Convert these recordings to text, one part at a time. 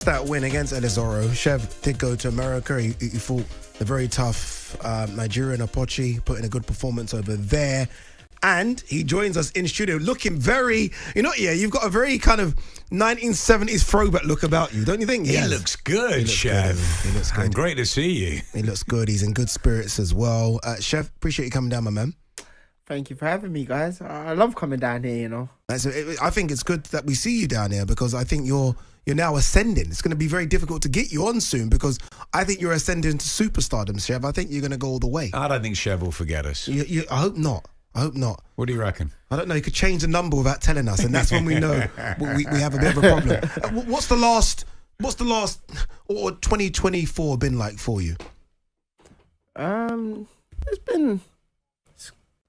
That win against Elizoro, Chev did go to America. He fought the very tough Nigerian Apochi, put in a good performance over there. And he joins us in studio looking very, you've got a very kind of 1970s throwback look about you, don't you think? He looks good, Chev. He looks good. And great to see you. He looks good. He's in good spirits as well. Chev, appreciate you coming down, my man. Thank you for having me, guys. I love coming down here, I think it's good that we see you down here because I think you're now ascending. It's going to be very difficult to get you on soon because I think you're ascending to superstardom, Chev. I think you're going to go all the way. I don't think Chev will forget us. I hope not. What do you reckon? I don't know. You could change the number without telling us, and that's when we know we have a bit of a problem. What's the last or 2024 been like for you? It's been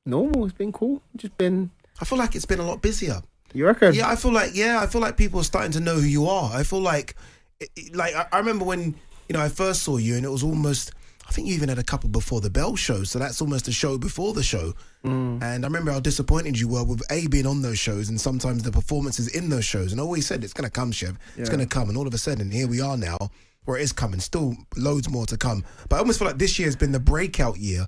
normal. It's been cool. I feel like it's been a lot busier. You reckon? Yeah, I feel like people are starting to know who you are. I feel like I remember when I first saw you, and it was almost. I think you even had a couple before the Bell show, so that's almost a show before the show. And I remember how disappointed you were with being on those shows and sometimes the performances in those shows. And I always said, it's going to come, Chev. It's going to come. And all of a sudden, here we are now, where it is coming. Still loads more to come. But I almost feel like this year has been the breakout year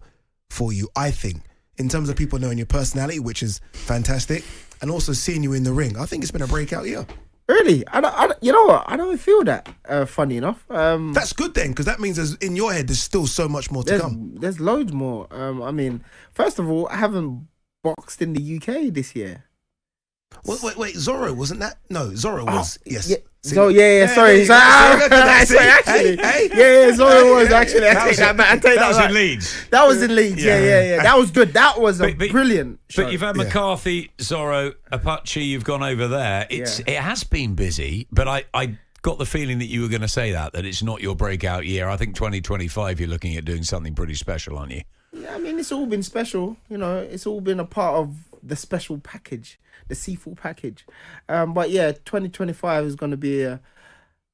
for you, I think, in terms of people knowing your personality, which is fantastic, and also seeing you in the ring. I think it's been a breakout year. Really? You know what? I don't feel that, funny enough. That's good then, because that means in your head there's still so much more to come. There's loads more. First of all, I haven't boxed in the UK this year. Wait, Zorro, wasn't that? No, Zorro was, yes. Yeah. Sorry. Zorro was actually. I take that was in Leeds. That was in Leeds. Yeah. That was good. That was a brilliant show. But you've had McCarthy, Zorro, Apache. You've gone over there. It has been busy, but I got the feeling that you were going to say that it's not your breakout year. I think 2025 you're looking at doing something pretty special, aren't you? Yeah, it's all been special. It's all been a part of the special package, the seafood package. But yeah, 2025 is going to be an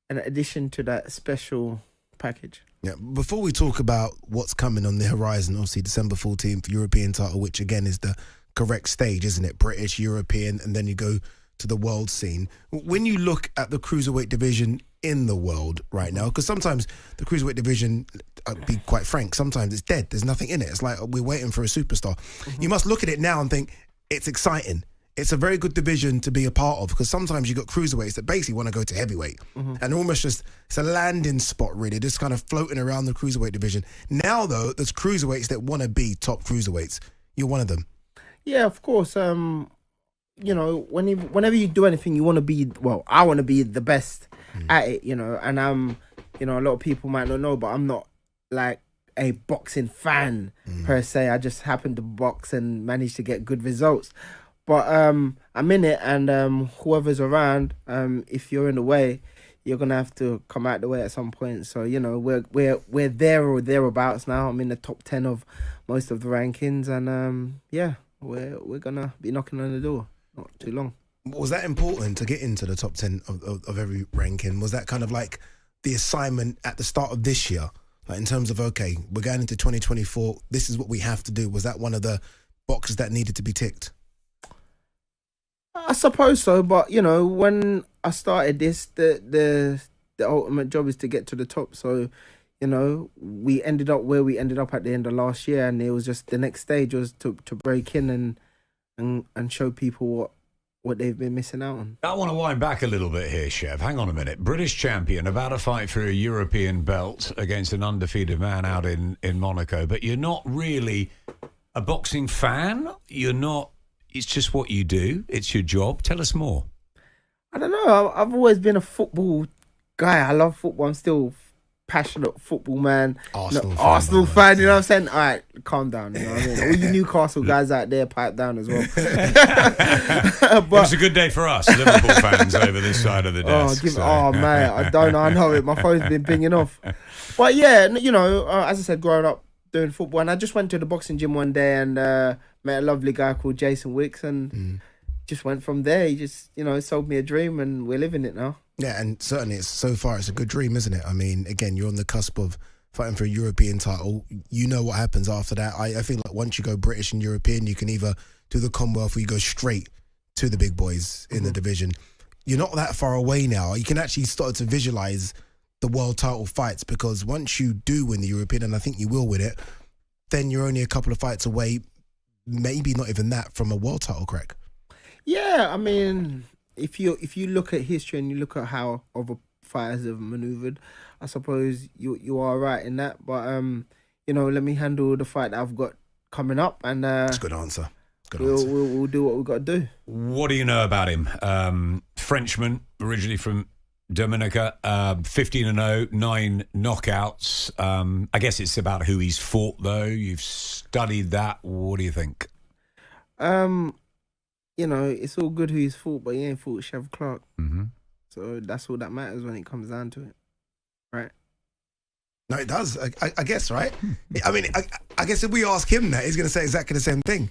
addition to that special package. Yeah. Before we talk about what's coming on the horizon, obviously December 14th, European title, which again is the correct stage, isn't it? British, European, and then you go to the world scene. When you look at the cruiserweight division in the world right now, because sometimes the cruiserweight division, I'll be quite frank, sometimes it's dead. There's nothing in it. It's like we're waiting for a superstar. Mm-hmm. You must look at it now and think it's exciting. It's a very good division to be a part of because sometimes you got cruiserweights that basically want to go to heavyweight and almost just it's a landing spot really, just kind of floating around the cruiserweight division. Now though, there's cruiserweights that want to be top cruiserweights. You're one of them. Yeah, of course. Whenever you do anything, you want to be. Well, I want to be the best at it. And a lot of people might not know, but I'm not like a boxing fan per se. I just happen to box and manage to get good results. But I'm in it, and whoever's around, if you're in the way, you're gonna have to come out the way at some point. So we're there or thereabouts now. I'm in the top 10 of most of the rankings, and we're gonna be knocking on the door. Not too long. Was that important to get into the top 10 of every ranking? Was that kind of like the assignment at the start of this year? Like in terms of, okay, we're going into 2024, this is what we have to do. Was that one of the boxes that needed to be ticked? I suppose so, but when I started this, the ultimate job is to get to the top. So, we ended up where we ended up at the end of last year, and it was just the next stage was to break in and show people what they've been missing out on. I want to wind back a little bit here, Chev. Hang on a minute. British champion, about to fight for a European belt against an undefeated man out in Monaco, but you're not really a boxing fan. You're not. It's just what you do. It's your job. Tell us more. I don't know. I've always been a football guy. I love football. I'm still passionate football man. Arsenal fan, you know what I'm saying? All right, calm down. You know what I mean? All you Newcastle guys out there, pipe down as well. It was a good day for us, Liverpool fans, over this side of the desk. Mate, I know it. My phone's been pinging off. But yeah, as I said, growing up doing football, and I just went to the boxing gym one day and met a lovely guy called Jason Wicks, and just went from there. He just, sold me a dream, and we're living it now. Yeah, and certainly so far it's a good dream, isn't it? I mean, again, you're on the cusp of fighting for a European title. You know what happens after that. I feel like once you go British and European, you can either do the Commonwealth or you go straight to the big boys in the division. you're not that far away now. You can actually start to visualize the world title fights, because once you do win the European, and I think you will win it, then you're only a couple of fights away, maybe not even that, from a world title, Craig. Yeah, I mean, if you look at history and you look at how other fighters have maneuvered, I suppose you are right in that. But let me handle the fight that I've got coming up, and that's a good answer. We'll do what we've got to do. What do you know about him? Frenchman, originally from Dominica, 15-0, 9 knockouts. I guess it's about who he's fought, though. You've studied that. What do you think? It's all good who he's fought, but he ain't fought Chev Clarke. Mm-hmm. So that's all that matters when it comes down to it, right? No, it does. I guess, right? I mean, I guess if we ask him that, he's going to say exactly the same thing.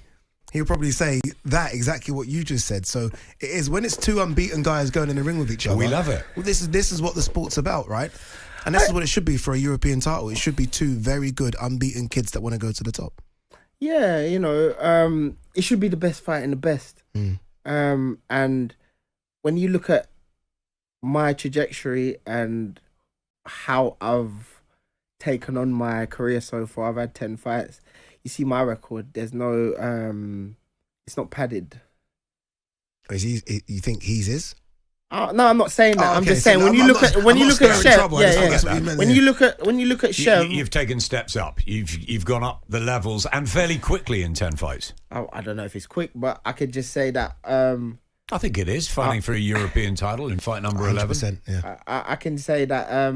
He'll probably say that, exactly what you just said. So it is, when it's two unbeaten guys going in the ring with each other. We love it. Well, this is what the sport's about, right? And this is what it should be for a European title. It should be two very good unbeaten kids that want to go to the top. Yeah, it should be the best fight in the best. And when you look at my trajectory and how I've taken on my career so far, I've had 10 fights. You see my record, there's no, it's not padded. You think he's is? No, I'm not saying that. Oh, I'm okay. just saying, when you look at Chev, when you look at Chev, you've taken steps up. You've gone up the levels, and fairly quickly in 10 fights. Oh, I don't know if it's quick, but I could just say that. I think it is, fighting for a European title in fight number 11. Yeah. I can say that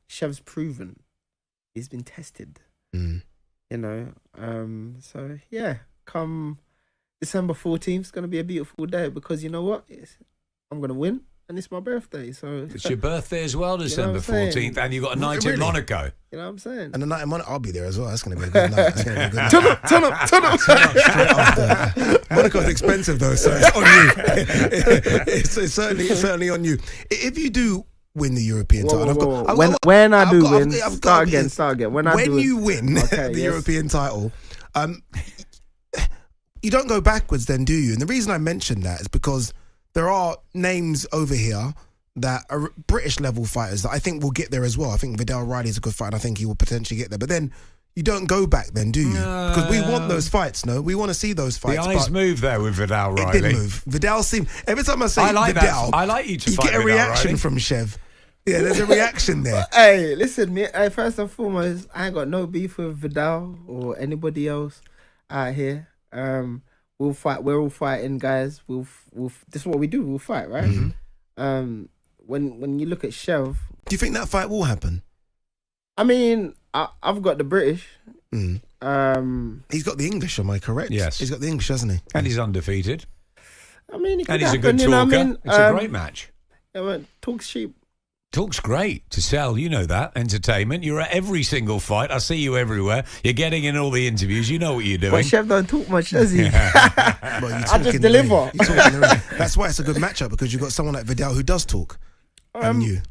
Chev's proven. He's been tested. So yeah, come December 14th, it's going to be a beautiful day, because you know what? I'm going to win, and it's my birthday. So it's your birthday as well, December 14th, and you've got a night in Monaco. You know what I'm saying? And the night in Monaco, I'll be there as well. That's going to be a good night. That's going to be a good night. Turn up. Straight after. Monaco's expensive though, so it's on you. It's certainly on you. If you do win the European title, when I do win, start again. When you win the European title, you don't go backwards then, do you? And the reason I mention that is because there are names over here that are British level fighters that I think will get there as well. I think Vidal Riley's a good fighter. I think he will potentially get there. But then you don't go back then, do you? Because we want those fights, no? We want to see those fights. The eyes move there with Vidal Riley. It did move. Vidal seemed... Every time I say Vidal, I like you to fight get a Vidal reaction Riley. from Chev. Yeah, there's a reaction there. Hey, listen, me. First and foremost, I ain't got no beef with Vidal or anybody else out here. We'll fight. We're all fighting, guys. We'll. This is what we do. We'll fight, right? Mm-hmm. When you look at Chev, do you think that fight will happen? I mean, I've got the British. He's got the English. Am I correct? Yes, he's got the English, hasn't he? And he's undefeated. I mean, and he's a good talker. It's a great match. Talk's cheap. Talk's great to sell, you know that. Entertainment. You're at every single fight. I see you everywhere. You're getting in all the interviews. You know what you're doing. But Chev don't talk much, does he? Well, I just deliver. That's why it's a good matchup, because you've got someone like Vidal who does talk. And you.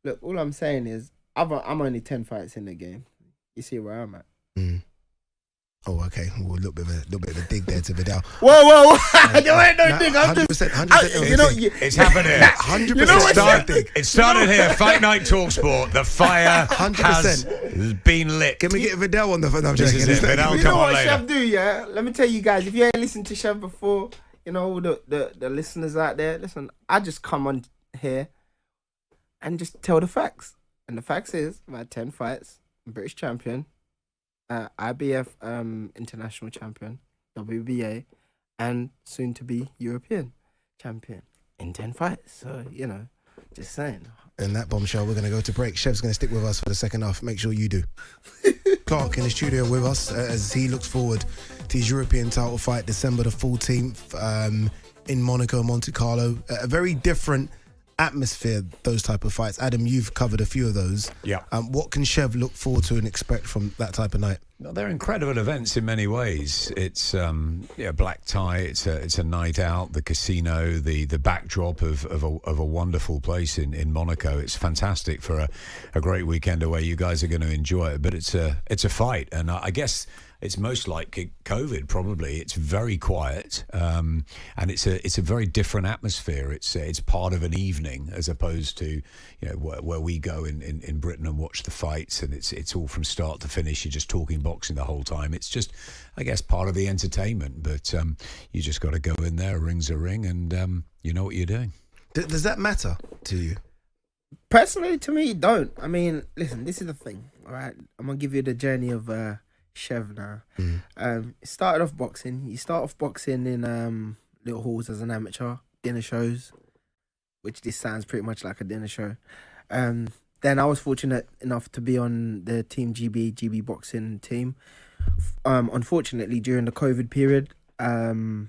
Look, all I'm saying is I'm only 10 fights in the game. You see where I'm at. Oh, okay. Well, a little bit of a dig there to Vidal. Whoa! There ain't no dig. 100%. It's happening. 100%. It started here. Fight Night TalkSport. The fire 100% has been lit. Can we get Vidal on the phone? No, this is it. Vidal, you know what Chev do, yeah? Let me tell you guys, if you ain't listened to Chev before, the listeners out there, listen, I just come on here and just tell the facts. And the facts is, I've had 10 fights, I'm British champion, IBF international champion, WBA, and soon to be European champion in 10 fights. So, just saying. In that bombshell, we're going to go to break. Chev's going to stick with us for the second half. Make sure you do. Clarke in the studio with us as he looks forward to his European title fight December the 14th in Monaco, Monte Carlo. A very different atmosphere, those type of fights. Adam, you've covered a few of those. Yeah. What can Chev look forward to and expect from that type of night? No, they're incredible events in many ways. It's black tie. It's a night out. The casino, the backdrop of a wonderful place in Monaco. It's fantastic for a great weekend away. You guys are going to enjoy it. But it's a fight, and I guess it's most like COVID. Probably it's very quiet, and it's a very different atmosphere. It's part of an evening as opposed to where we go in Britain and watch the fights, and it's all from start to finish. You're just talking boxing the whole time. It's just, I guess, part of the entertainment. But you just got to go in there, ring's a ring, and you know what you're doing. Does that matter to you? Personally, to me, don't. I mean, listen, this is the thing. All right, I'm gonna give you the journey of Chev now. It started off boxing. You start off boxing in little halls as an amateur, dinner shows, which this sounds pretty much like a dinner show. Then I was fortunate enough to be on the Team GB boxing team. Unfortunately, during the COVID period, Fighting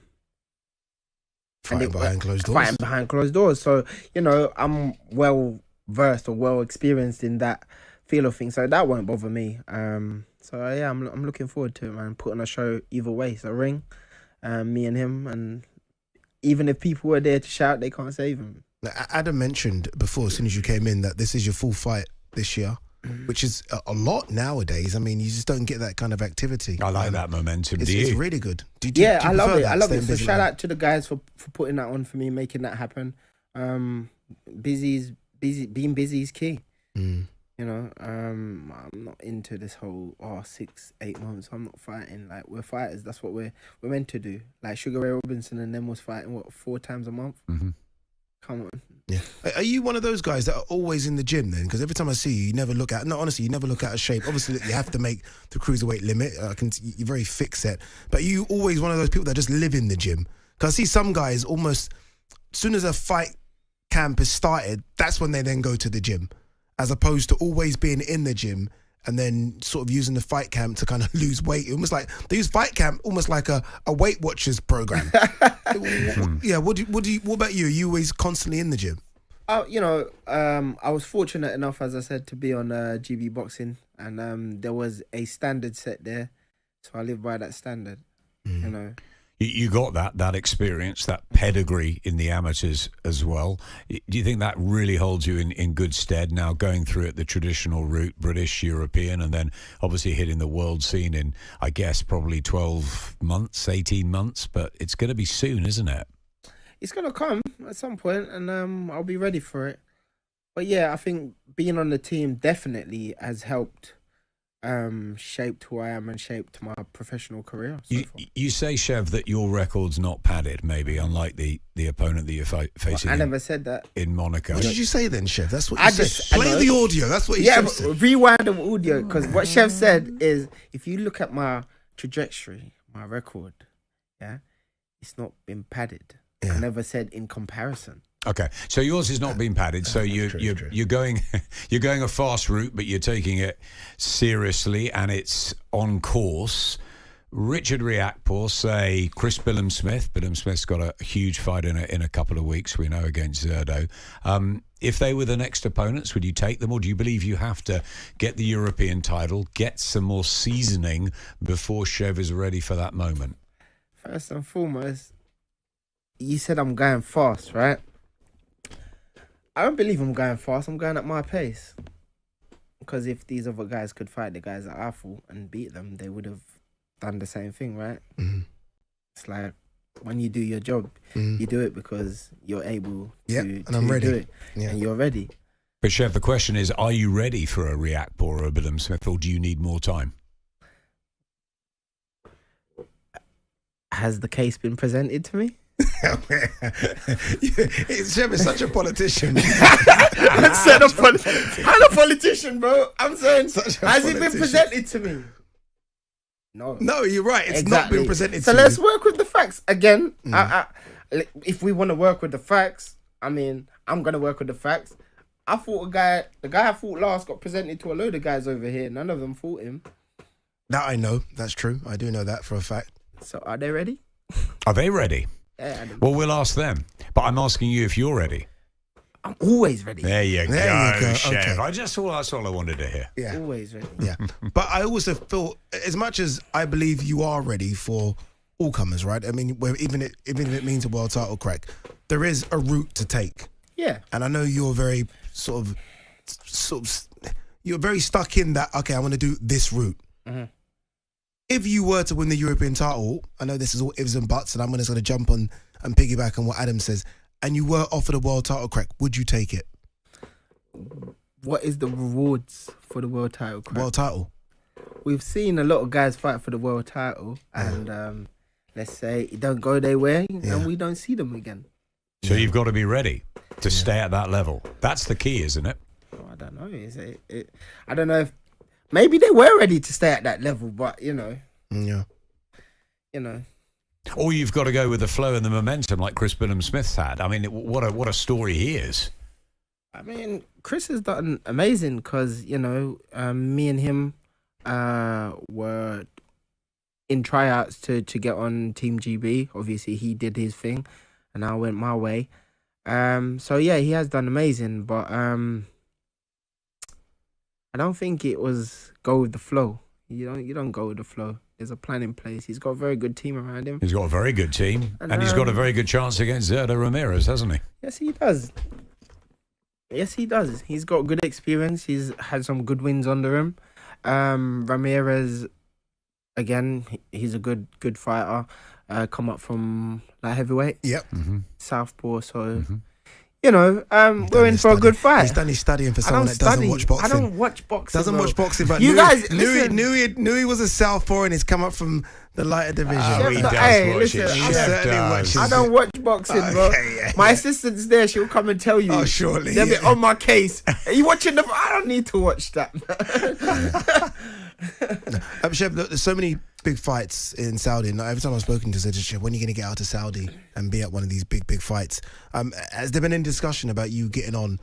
behind closed doors. Fighting behind closed doors. So, I'm well versed or well experienced in that feel of things. So that won't bother me. So yeah, I'm looking forward to it, man. Putting a show either way. So ring, me and him, and even if people were there to shout, they can't save him. Now, Adam mentioned before, as soon as you came in, that this is your full fight this year, which is a lot nowadays. I mean, you just don't get that kind of activity. I like that momentum. It's really good. Do I love it. that, I love it. So busy shout like out to the guys for putting that on for me, making that happen. Being busy is key. I'm not into this whole 6-8 months. I'm not fighting. Like, we're fighters. That's what we're meant to do. Like Sugar Ray Robinson and them was fighting 4 times a month. Mm-hmm. Come on. Yeah. Are you one of those guys that are always in the gym then? Because every time I see you, you never look out. No, honestly, you never look out of shape. Obviously, you have to make the cruiserweight limit. You're very thick set. But are you always one of those people that just live in the gym? Because I see some guys almost, as soon as a fight camp is started, that's when they then go to the gym, as opposed to always being in the gym and then sort of using the fight camp to kind of lose weight. Almost like they use fight camp almost like a Weight Watchers program. Yeah. What about you? Are you always constantly in the gym? I was fortunate enough, as I said, to be on GB boxing, and there was a standard set there, so I live by that standard. You got that experience, that pedigree in the amateurs as well. Do you think that really holds you in good stead now, going through it the traditional route, British, European, and then obviously hitting the world scene in, I guess, probably 12 months, 18 months, but it's going to be soon, isn't it? It's going to come at some point, and I'll be ready for it. But yeah, I think being on the team definitely has helped shaped who I am and shaped my professional career. You say, Chev, that your record's not padded, maybe, unlike the opponent that you're facing. I never said that. In Monaco. What did you say then, Chev? That's what you said. Play the audio. That's what you said. Yeah, rewind the audio, because what Chev said is, if you look at my trajectory, my record, it's not been padded. Yeah. I never said in comparison. Okay, so yours has not been padded. So you're going a fast route, but you're taking it seriously, and it's on course. Richard Riakporhe, say Chris Billam-Smith. Billam-Smith's got a huge fight in a couple of weeks, we know, against Zerdo. If they were the next opponents, would you take them, or do you believe you have to get the European title, get some more seasoning before Chev is ready for that moment? First and foremost, you said I'm going fast, right? I don't believe I'm going fast. I'm going at my pace. Because if these other guys could fight the guys that I fought and beat them, they would have done the same thing, right? Mm-hmm. It's like, when you do your job, you do it because you're able to I'm ready. Do it. Yeah. And you're ready. But Chev, the question is, are you ready for a Riakporhe or a Billam-Smith, or do you need more time? Has the case been presented to me? Chev is such a politician. I'm a politician, bro. I'm saying, has it been presented to me? No, you're right. It's not been presented to you. So let's work with the facts. Again, if we want to work with the facts, I mean, I'm going to work with the facts. I fought the guy I fought last got presented to a load of guys over here. None of them fought him. That I know. That's true. I do know that for a fact. So are they ready? Are they ready? Yeah, well, we'll ask them. But I'm asking you if you're ready. I'm always ready. There you There you go, go. Chev. Okay. That's all I wanted to hear. Yeah. Always ready. Yeah. But I also feel, as much as I believe you are ready for all comers, right? I mean, even if it means a world title crack, there is a route to take. Yeah. And I know you're very you're very stuck in that, okay, I want to do this route. Mm-hmm. If you were to win the European title, I know this is all ifs and buts, and I'm going to jump on and piggyback on what Adam says, and you were offered a world title crack, would you take it? What is the rewards for the world title crack? World title. We've seen a lot of guys fight for the world title, and let's say it don't go their way, and we don't see them again. So you've got to be ready to stay at that level. That's the key, isn't it? Oh, I don't know. I don't know if maybe they were ready to stay at that level, but Yeah. Or you've got to go with the flow and the momentum like Chris Billam-Smith's had. I mean, what a story he is. I mean, Chris has done amazing because, me and him were in tryouts to get on Team GB. Obviously, he did his thing and I went my way. So, yeah, he has done amazing, but I don't think it was go with the flow. You don't go with the flow. There's a plan in place. He's got a very good team around him. He's got a very good team, and he's And, got a very good chance against Zerda Ramirez, hasn't he? Yes, he does. He's got good experience. He's had some good wins under him. Ramirez, again, he's a good fighter. Come up from light heavyweight. Yep. Mm-hmm. Southpaw. So, Mm-hmm. we're in for a good fight. He's done his studying for someone that doesn't watch boxing. I don't watch boxing. Doesn't watch boxing, but You guys, knew listen. he was a southpaw and he's come up from the lighter division. Oh, he does Hey, watch listen, it. he Chef certainly does. watches. I don't watch boxing, bro. Okay, yeah, My yeah. assistant's there. She'll come and tell you. Oh, surely. They'll be Yeah. on my case. Are you watching the... I don't need to watch that. Chev, look, there's so many big fights in Saudi, and every time I've spoken to Chev, when are you going to get out to Saudi and be at one of these big fights? Has there been any discussion about you getting on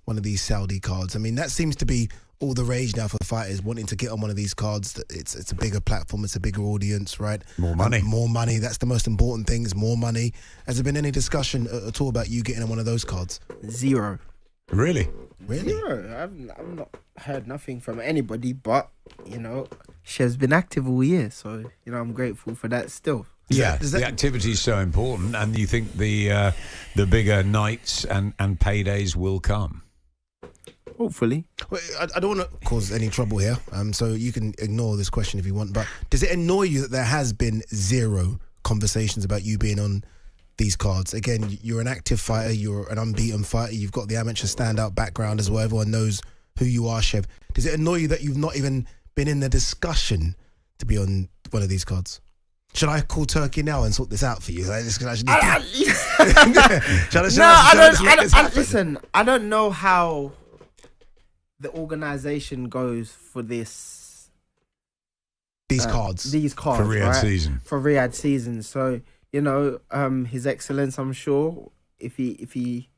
one of these Saudi cards? I mean, that seems to be all the rage now for fighters wanting to get on one of these cards. It's a bigger platform, it's a bigger audience, right? More money. More money. That's the most important thing, is more money. Has there been any discussion at all about you getting on one of those cards? Zero. Really? Zero. I've not heard nothing from anybody, but, Chev's been active all year, so, I'm grateful for that still. Yeah, Does the that- activity is so important, and you think the bigger nights and paydays will come. Hopefully. Well, I don't want to cause any trouble here, so you can ignore this question if you want, but does it annoy you that there has been zero conversations about you being on these cards? Again, you're an active fighter, you're an unbeaten fighter, you've got the amateur standout background as well, everyone knows who you are, Chev. Does it annoy you that you've not even been in the discussion to be on one of these cards? Should I call Turkey now and sort this out for you? Listen, I don't know how the organisation goes for this. These cards. These cards. For Riyadh right? season. For Riyadh season. So, His Excellence, I'm sure, if he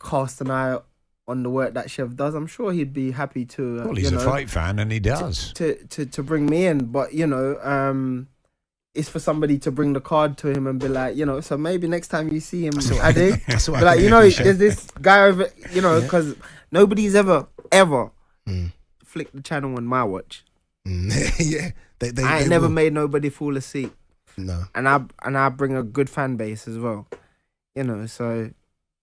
cast an eye on the work that Chev does, I'm sure he'd be happy to. Well, he's a fight fan, and he does. To bring me in. But, it's for somebody to bring the card to him and be like, so maybe next time you see him, Ade, be like, there's this guy over, because nobody's ever flicked the channel on my watch. Yeah, I ain't never made nobody fall asleep. No, and I bring a good fan base as well, So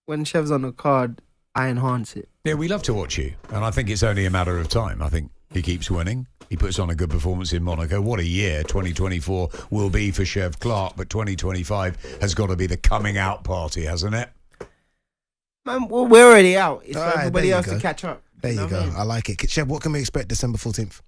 when Chev's on the card, I enhance it. Yeah, we love to watch you, and I think it's only a matter of time. I think he keeps winning. He puts on a good performance in Monaco. What a year 2024 will be for Chev Clarke, but 2025 has got to be the coming out party, hasn't it? Man, well, we're already out. It's for Alright, everybody there you else to go. catch up. there you know go. what I mean? I like it. Chev, what can we expect December 14th?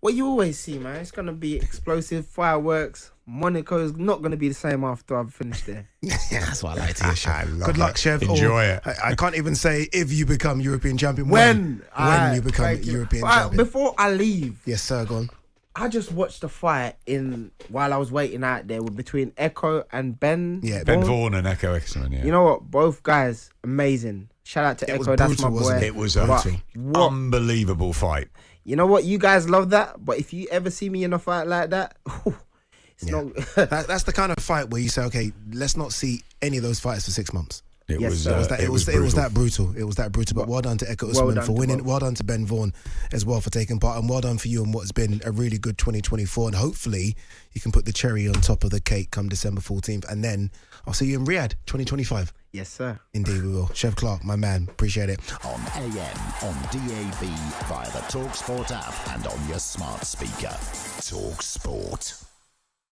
What you always see, man, it's going to be explosive, fireworks. Monaco is not going to be the same after I've finished there. Yeah, that's what I like to hear, I Chev. love Good luck, it. Chev. Enjoy it. I can't even say if you become European champion. When you become European champion. Before I leave, Yes, sir, go on. I just watched the fight while I was waiting out there between Echo and Ben. Yeah, Ben Vaughan. Vaughan and Echo Exman, yeah. You know what? Both guys, amazing. Shout out to It was Echo, that's my brutal, boy. wasn't It was a But what? unbelievable fight. You know what? You guys love that, but if you ever see me in a fight like that, it's Yeah. not. That's the kind of fight where you say, okay, let's not see any of those fighters for 6 months. It Yes, was. sir. It was that brutal. It was that brutal. But well done to Eka Well Usman done for to winning. both. Well done to Ben Vaughan as well for taking part. And well done for you on what's been a really good 2024. And hopefully you can put the cherry on top of the cake come December 14th. And then I'll see you in Riyadh 2025. Yes, sir. Indeed we will. Chev Clarke, my man. Appreciate it. On AM, on DAB, via the talkSPORT app and on your smart speaker. talkSPORT.